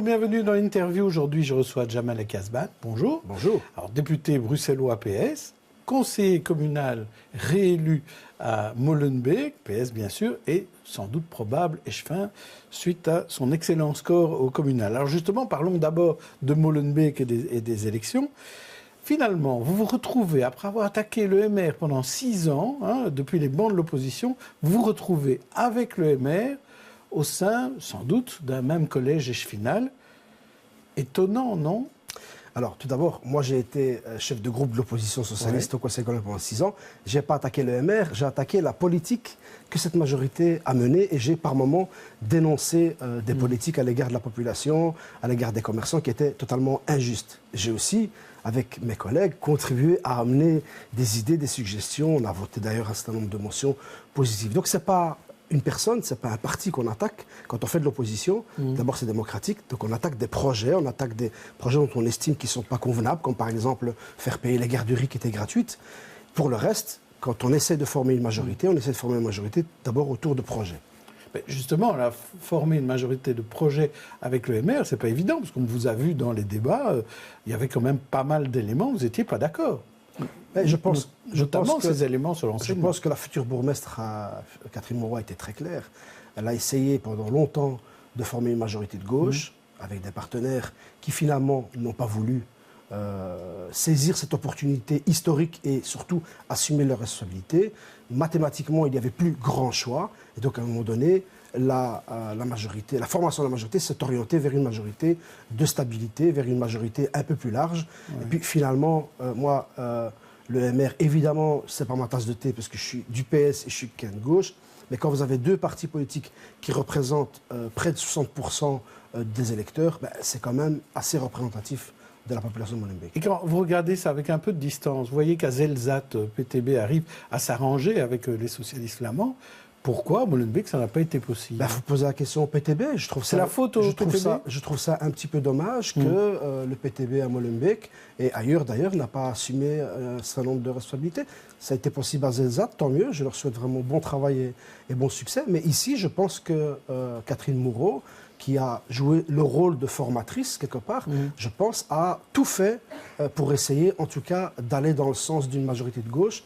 bienvenue dans l'interview. Aujourd'hui, je reçois Jamal Ekazban. Bonjour. Bonjour. Alors, député bruxellois PS, conseiller communal réélu à Molenbeek, PS bien sûr, et sans doute probable échevin suite à son excellent score au communal. Alors justement, parlons d'abord de Molenbeek et des élections. Finalement, vous vous retrouvez, après avoir attaqué le MR pendant 6 ans, depuis les bancs de l'opposition, vous vous retrouvez avec le MR au sein, sans doute, d'un même collège échevinal. Étonnant, non ? Alors, tout d'abord, moi j'ai été chef de groupe de l'opposition socialiste au Conseil communal pendant 6 ans. Je n'ai pas attaqué le MR, j'ai attaqué la politique que cette majorité a menée et j'ai par moments dénoncé des politiques à l'égard de la population, à l'égard des commerçants qui étaient totalement injustes. J'ai aussi, avec mes collègues, contribué à amener des idées, des suggestions. On a voté d'ailleurs un certain nombre de motions positives. Donc, ce n'est pas une personne, ce n'est pas un parti qu'on attaque. Quand on fait de l'opposition, d'abord c'est démocratique, donc on attaque des projets, dont on estime qu'ils ne sont pas convenables, comme par exemple faire payer les garderies qui étaient gratuites. Pour le reste, quand on essaie de former une majorité, on essaie de former une majorité d'abord autour de projets. Mais justement, former une majorité de projets avec le MR, ce n'est pas évident, parce qu'on vous a vu dans les débats, il y avait quand même pas mal d'éléments, vous n'étiez pas d'accord. Je pense que ces éléments sur l'enseignement. Je pense que la future bourgmestre, Catherine Moreau, a été très claire. Elle a essayé pendant longtemps de former une majorité de gauche, avec des partenaires qui finalement n'ont pas voulu saisir cette opportunité historique et surtout assumer leurs responsabilités. Mathématiquement, il n'y avait plus grand choix. Et donc, à un moment donné, la formation de la majorité s'est orientée vers une majorité de stabilité, vers une majorité un peu plus large. Ouais. Et puis finalement, le MR, évidemment, c'est pas ma tasse de thé parce que je suis du PS et je suis de gauche. Mais quand vous avez deux partis politiques qui représentent près de 60% des électeurs, c'est quand même assez représentatif de la population de Molenbeek. Et quand vous regardez ça avec un peu de distance, vous voyez qu'à Zelzat, PTB arrive à s'arranger avec les socialistes flamands. Pourquoi, Molenbeek, ça n'a pas été possible? Vous posez la question au PTB. C'est la faute au PTB. Je trouve ça un petit peu dommage que le PTB à Molenbeek et ailleurs d'ailleurs n'a pas assumé un certain nombre de responsabilités. Ça a été possible à Zelzat, tant mieux. Je leur souhaite vraiment bon travail et bon succès. Mais ici, je pense que Catherine Moreau, qui a joué le rôle de formatrice quelque part, je pense, a tout fait pour essayer, en tout cas, d'aller dans le sens d'une majorité de gauche.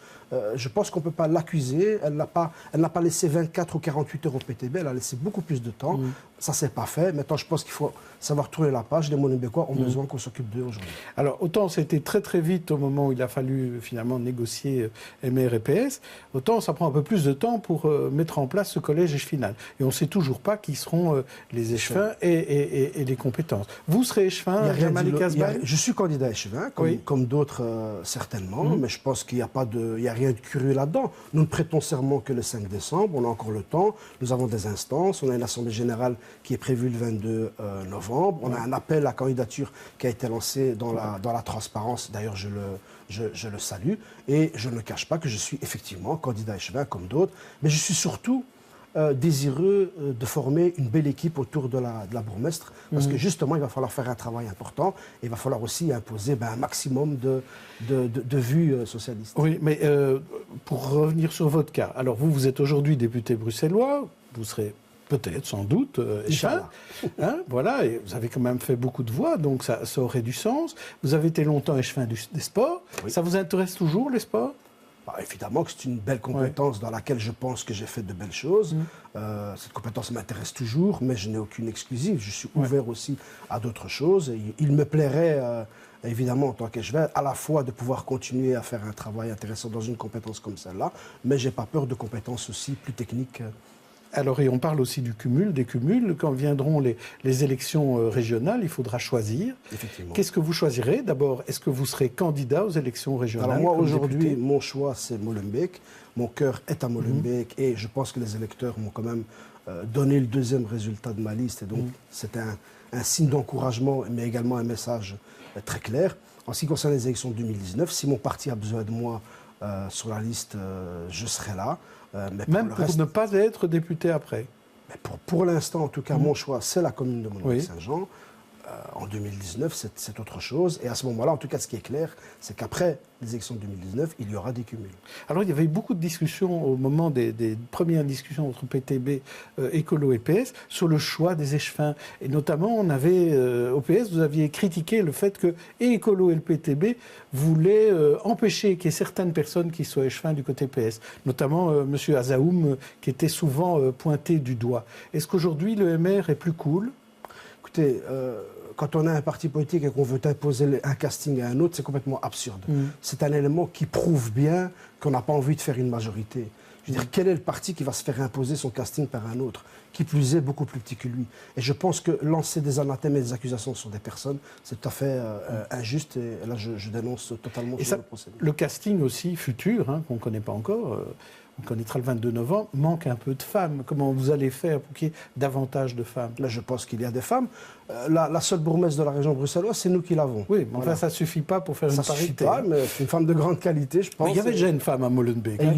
Je pense qu'on ne peut pas l'accuser. Elle n'a pas laissé 24 ou 48 heures au PTB, elle a laissé beaucoup plus de temps. Ça, c'est pas fait. Maintenant, je pense qu'il faut savoir tourner la page. Les Molenbeekois ont besoin qu'on s'occupe d'eux aujourd'hui. Alors, autant c'était très très vite au moment où il a fallu finalement négocier MR et PS, autant ça prend un peu plus de temps pour mettre en place ce collège échevinal. Et on ne sait toujours pas qui seront les échevins et les compétences. Vous serez échevin, Jamal Ekazban? Je suis candidat échevin, comme d'autres certainement, mais je pense qu'il n'y a rien de curieux là-dedans. Nous ne prêtons serment que le 5 décembre, on a encore le temps, nous avons des instances, on a une assemblée générale qui est prévue le 22 novembre, on a un appel à candidature qui a été lancé dans la transparence, d'ailleurs je le salue, et je ne cache pas que je suis effectivement candidat échevin comme d'autres, mais je suis surtout désireux de former une belle équipe autour de la bourgmestre, parce que justement, il va falloir faire un travail important, et il va falloir aussi imposer un maximum de vues socialistes. Oui, mais pour revenir sur votre cas, alors vous êtes aujourd'hui député bruxellois, vous serez peut-être, sans doute, échevin, voilà, et vous avez quand même fait beaucoup de voix, donc ça aurait du sens. Vous avez été longtemps échevin des sports, ça vous intéresse toujours, les sports ? Évidemment que c'est une belle compétence dans laquelle je pense que j'ai fait de belles choses. Cette compétence m'intéresse toujours, mais je n'ai aucune exclusive. Je suis ouvert aussi à d'autres choses. Et il me plairait, évidemment, en tant qu'échevin, à la fois de pouvoir continuer à faire un travail intéressant dans une compétence comme celle-là, mais je n'ai pas peur de compétences aussi plus techniques. Alors, et on parle aussi du cumul, des cumuls. Quand viendront les élections régionales, il faudra choisir. Effectivement. Qu'est-ce que vous choisirez? D'abord, est-ce que vous serez candidat aux élections régionales? Alors moi, aujourd'hui, mon choix, c'est Molenbeek. Mon cœur est à Molenbeek et je pense que les électeurs m'ont quand même donné le deuxième résultat de ma liste. Et donc, c'est un signe d'encouragement, mais également un message très clair. En ce qui concerne les élections de 2019, si mon parti a besoin de moi sur la liste, je serai là. Mais même pour ne pas être député après? Mais pour l'instant, en tout cas, mon choix, c'est la commune de Molenbeek-Saint-Jean. En 2019, c'est autre chose. Et à ce moment-là, en tout cas, ce qui est clair, c'est qu'après les élections de 2019, il y aura des cumuls. Alors, il y avait eu beaucoup de discussions au moment des premières discussions entre PTB, Écolo et PS sur le choix des échevins. Et notamment, on avait, au PS, vous aviez critiqué le fait que et Écolo et le PTB voulaient empêcher qu'il y ait certaines personnes qui soient échevins du côté PS. Notamment M. Azaoum, qui était souvent pointé du doigt. Est-ce qu'aujourd'hui, le MR est plus cool ? Écoutez, quand on a un parti politique et qu'on veut imposer un casting à un autre, c'est complètement absurde. C'est un élément qui prouve bien qu'on n'a pas envie de faire une majorité. Je veux dire, quel est le parti qui va se faire imposer son casting par un autre, qui plus est beaucoup plus petit que lui? Et je pense que lancer des anathèmes et des accusations sur des personnes, c'est tout à fait injuste. Et là, je dénonce totalement ce procédé. Le casting aussi futur, qu'on ne connaît pas encore, on connaîtra le 22 novembre, manque un peu de femmes. Comment vous allez faire pour qu'il y ait davantage de femmes? Là, je pense qu'il y a des femmes. La seule bourgmestre de la région bruxelloise, c'est nous qui l'avons. Oui, mais enfin, ça ne suffit pas pour faire une parité. Ça ne suffit pas, mais c'est une femme de grande qualité, je pense. Mais il y avait déjà une femme à Molenbeek. Et il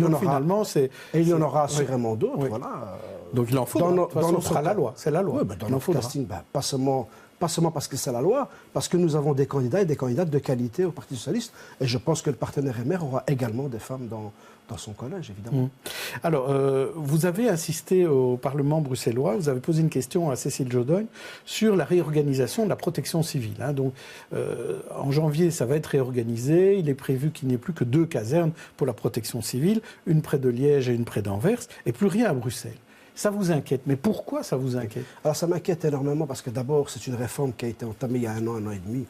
y en aura assurément d'autres, oui. Voilà. Donc il en faudra. De toute façon, ce sera la loi. C'est la loi. Oui, dans notre casting, pas seulement parce que c'est la loi, parce que nous avons des candidats et des candidates de qualité au Parti socialiste. Et je pense que le partenaire MR aura également des femmes dans son collège, évidemment. Alors, vous avez assisté au Parlement bruxellois, vous avez posé une question à Cécile Jodogne sur la réorganisation de la protection civile. Donc, en janvier, ça va être réorganisé. Il est prévu qu'il n'y ait plus que 2 casernes pour la protection civile, une près de Liège et une près d'Anvers, et plus rien à Bruxelles. Ça vous inquiète, mais pourquoi ça vous inquiète? Alors, ça m'inquiète énormément parce que d'abord, c'est une réforme qui a été entamée il y a un an et demi.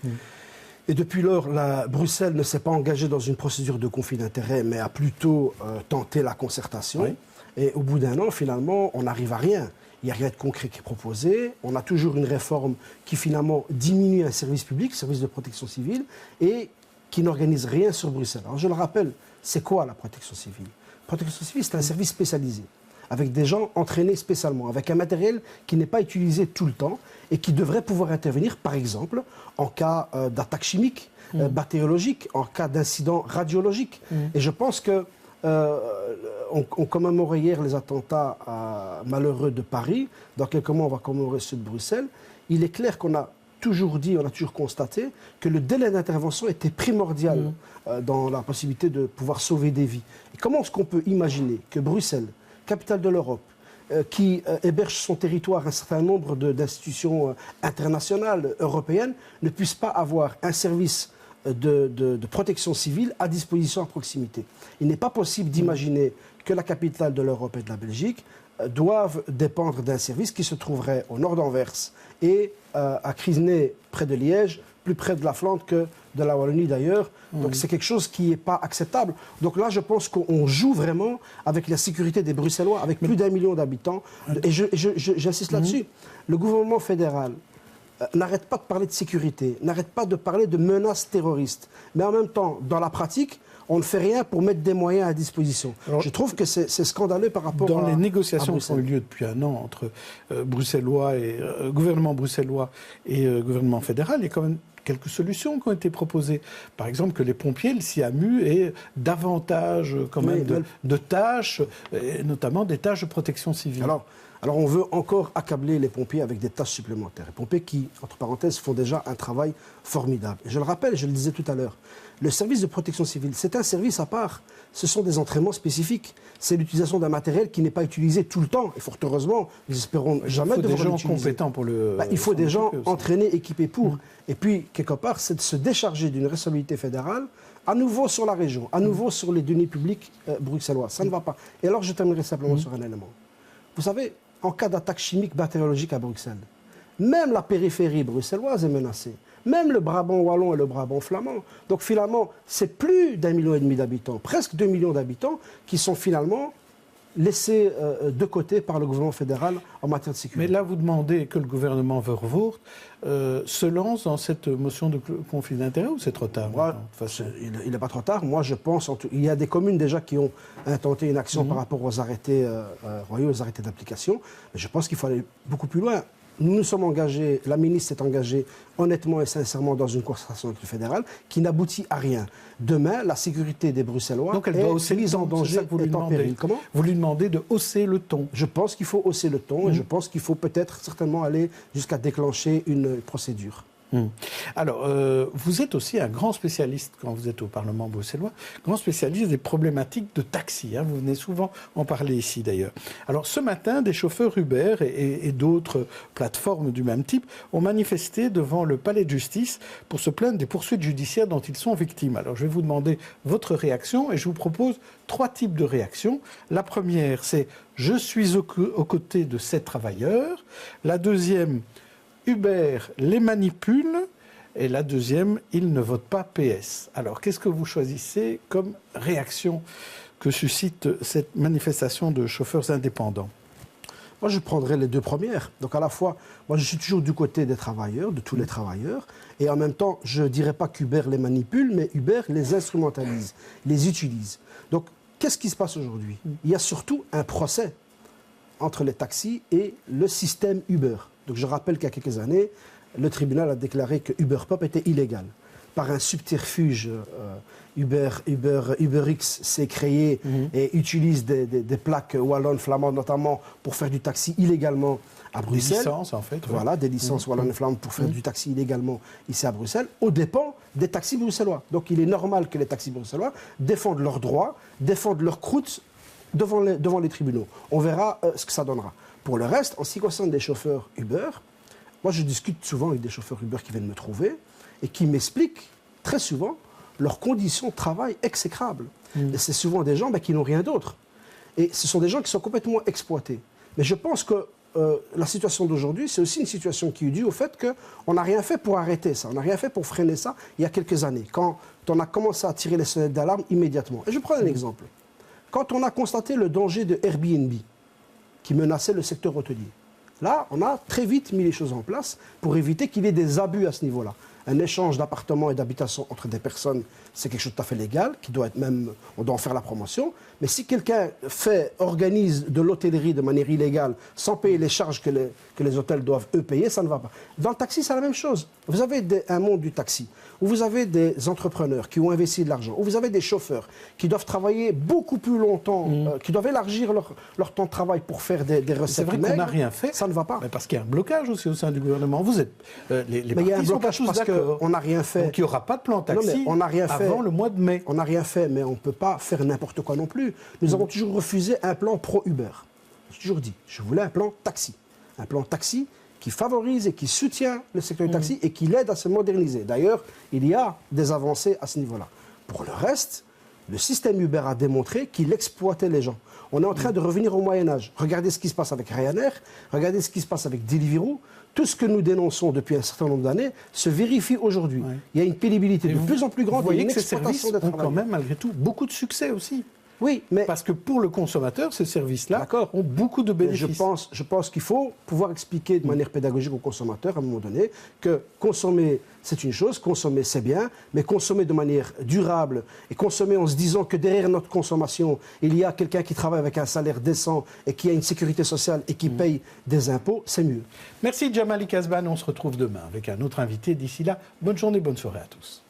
Et depuis lors, Bruxelles ne s'est pas engagée dans une procédure de conflit d'intérêts, mais a plutôt tenté la concertation. Oui. Et au bout d'un an, finalement, on n'arrive à rien. Il n'y a rien de concret qui est proposé. On a toujours une réforme qui, finalement, diminue un service public, service de protection civile, et qui n'organise rien sur Bruxelles. Alors, je le rappelle, c'est quoi la protection civile? La protection civile, c'est un service spécialisé, avec des gens entraînés spécialement, avec un matériel qui n'est pas utilisé tout le temps et qui devrait pouvoir intervenir, par exemple, en cas d'attaque chimique, bactériologique, en cas d'incident radiologique. Et je pense que on commémorait hier les attentats malheureux de Paris. Dans quelques mois, on va commémorer ceux de Bruxelles. Il est clair qu'on a toujours dit, on a toujours constaté que le délai d'intervention était primordial dans la possibilité de pouvoir sauver des vies. Et comment est-ce qu'on peut imaginer que Bruxelles, capitale de l'Europe, qui héberge son territoire un certain nombre d'institutions internationales, européennes, ne puisse pas avoir un service de protection civile à disposition à proximité. Il n'est pas possible d'imaginer que la capitale de l'Europe et de la Belgique doivent dépendre d'un service qui se trouverait au nord d'Anvers et à Crisnay, près de Liège, plus près de la Flandre que de la Wallonie d'ailleurs. Donc c'est quelque chose qui n'est pas acceptable. Donc là, je pense qu'on joue vraiment avec la sécurité des Bruxellois, avec plus d'1 million d'habitants. Et j'insiste là-dessus. Le gouvernement fédéral n'arrête pas de parler de sécurité, n'arrête pas de parler de menaces terroristes. Mais en même temps, dans la pratique, on ne fait rien pour mettre des moyens à disposition. Alors, je trouve que c'est scandaleux par rapport dans les négociations qui ont eu lieu depuis un an entre bruxellois et gouvernement bruxellois et gouvernement fédéral, il y a quand même quelques solutions qui ont été proposées. Par exemple, que les pompiers, le SIAMU, aient davantage de tâches, et notamment des tâches de protection civile. Alors on veut encore accabler les pompiers avec des tâches supplémentaires. Les pompiers qui, entre parenthèses, font déjà un travail formidable. Et je le rappelle, je le disais tout à l'heure, le service de protection civile, c'est un service à part. Ce sont des entraînements spécifiques. C'est l'utilisation d'un matériel qui n'est pas utilisé tout le temps. Et fort heureusement, nous espérons jamais devoir l'utiliser. Il faut des gens compétents pour le... il faut des gens entraînés, équipés pour. Et puis, quelque part, c'est de se décharger d'une responsabilité fédérale, à nouveau sur la région, à nouveau sur les deniers publics bruxellois. Ça ne va pas. Et alors, je terminerai simplement sur un élément. Vous savez, en cas d'attaque chimique bactériologique à Bruxelles, même la périphérie bruxelloise est menacée. Même le Brabant wallon et le Brabant flamand. Donc finalement, c'est plus d'1,5 million d'habitants, presque 2 millions d'habitants qui sont finalement laissés de côté par le gouvernement fédéral en matière de sécurité. Mais là, vous demandez que le gouvernement Vervoort se lance dans cette motion de conflit d'intérêts ou c'est trop tard? Il n'est pas trop tard. Moi, je pense... Il y a des communes déjà qui ont intenté une action par rapport aux arrêtés royaux, aux arrêtés d'application. Mais je pense qu'il faut aller beaucoup plus loin. Nous nous sommes engagés, la ministre s'est engagée honnêtement et sincèrement dans une concertation avec le fédéral qui n'aboutit à rien. Demain, la sécurité des Bruxellois est mise en danger et en péril. Comment ? Vous lui demandez de hausser le ton. Je pense qu'il faut hausser le ton et je pense qu'il faut peut-être certainement aller jusqu'à déclencher une procédure. Alors, vous êtes aussi un grand spécialiste, quand vous êtes au Parlement bruxellois, grand spécialiste des problématiques de taxi. Vous venez souvent en parler ici, d'ailleurs. Alors, ce matin, des chauffeurs Uber et d'autres plateformes du même type ont manifesté devant le palais de justice pour se plaindre des poursuites judiciaires dont ils sont victimes. Alors, je vais vous demander votre réaction et je vous propose 3 types de réactions. La première, c'est « Je suis aux côtés de ces travailleurs ». La deuxième, Uber les manipule, et la deuxième, ils ne votent pas PS. Alors, qu'est-ce que vous choisissez comme réaction que suscite cette manifestation de chauffeurs indépendants? Moi, je prendrais les 2 premières. Donc, à la fois, moi, je suis toujours du côté des travailleurs, de tous les travailleurs, et en même temps, je ne dirais pas qu'Uber les manipule, mais Uber les instrumentalise, les utilise. Donc, qu'est-ce qui se passe aujourd'hui? Il y a surtout un procès entre les taxis et le système Uber. Donc je rappelle qu'il y a quelques années, le tribunal a déclaré que Uber Pop était illégal. Par un subterfuge, UberX s'est créé et utilise des plaques wallonnes flamandes notamment pour faire du taxi illégalement à Bruxelles. Des licences en fait. Voilà, des licences wallonnes et flamandes pour faire du taxi illégalement ici à Bruxelles, aux dépens des taxis bruxellois. Donc il est normal que les taxis bruxellois défendent leurs droits, défendent leurs croûtes devant les tribunaux. On verra ce que ça donnera. Pour le reste, en ce qui concerne des chauffeurs Uber, moi je discute souvent avec des chauffeurs Uber qui viennent me trouver et qui m'expliquent très souvent leurs conditions de travail exécrables. Et c'est souvent des gens qui n'ont rien d'autre. Et ce sont des gens qui sont complètement exploités. Mais je pense que la situation d'aujourd'hui, c'est aussi une situation qui est due au fait qu'on n'a rien fait pour arrêter ça, on n'a rien fait pour freiner ça il y a quelques années, quand on a commencé à tirer les sonnettes d'alarme immédiatement. Et je prends un exemple. Quand on a constaté le danger de Airbnb, qui menaçait le secteur hôtelier. Là, on a très vite mis les choses en place pour éviter qu'il y ait des abus à ce niveau-là. Un échange d'appartements et d'habitations entre des personnes, c'est quelque chose de tout à fait légal, qui doit être même, on doit en faire la promotion. Mais si quelqu'un organise de l'hôtellerie de manière illégale, sans payer les charges que les hôtels doivent eux payer, ça ne va pas. Dans le taxi, c'est la même chose. Vous avez un monde du taxi, où vous avez des entrepreneurs qui ont investi de l'argent, où vous avez des chauffeurs qui doivent travailler beaucoup plus longtemps, qui doivent élargir leur temps de travail pour faire des recettes. C'est vrai qu'on n'a rien fait. Ça ne va pas. Mais parce qu'il y a un blocage aussi au sein du gouvernement. Vous êtes, les mais il y a un partis sont pas blocage tous parce d'accord. qu'on n'a rien fait. Donc il n'y aura pas de plan taxi non, mais on n'a rien fait. avant le mois de mai. On n'a rien fait, mais on ne peut pas faire n'importe quoi non plus. Nous avons toujours refusé un plan pro-Uber. J'ai toujours dit, je voulais un plan taxi. Un plan taxi qui favorise et qui soutient le secteur du taxi et qui l'aide à se moderniser. D'ailleurs, il y a des avancées à ce niveau-là. Pour le reste, le système Uber a démontré qu'il exploitait les gens. On est en train de revenir au Moyen-Âge. Regardez ce qui se passe avec Ryanair, regardez ce qui se passe avec Deliveroo. Tout ce que nous dénonçons depuis un certain nombre d'années se vérifie aujourd'hui. Ouais. Il y a une pénibilité de plus en plus grande. Vous voyez que ces services ont quand même, malgré tout, beaucoup de succès aussi. Oui, mais... Parce que pour le consommateur, ces services-là ont beaucoup de bénéfices. Je pense qu'il faut pouvoir expliquer de manière pédagogique aux consommateurs, à un moment donné, que consommer, c'est une chose, consommer, c'est bien, mais consommer de manière durable et consommer en se disant que derrière notre consommation, il y a quelqu'un qui travaille avec un salaire décent et qui a une sécurité sociale et qui paye des impôts, c'est mieux. Merci Djamali Kasbane, on se retrouve demain avec un autre invité. D'ici là, bonne journée, bonne soirée à tous.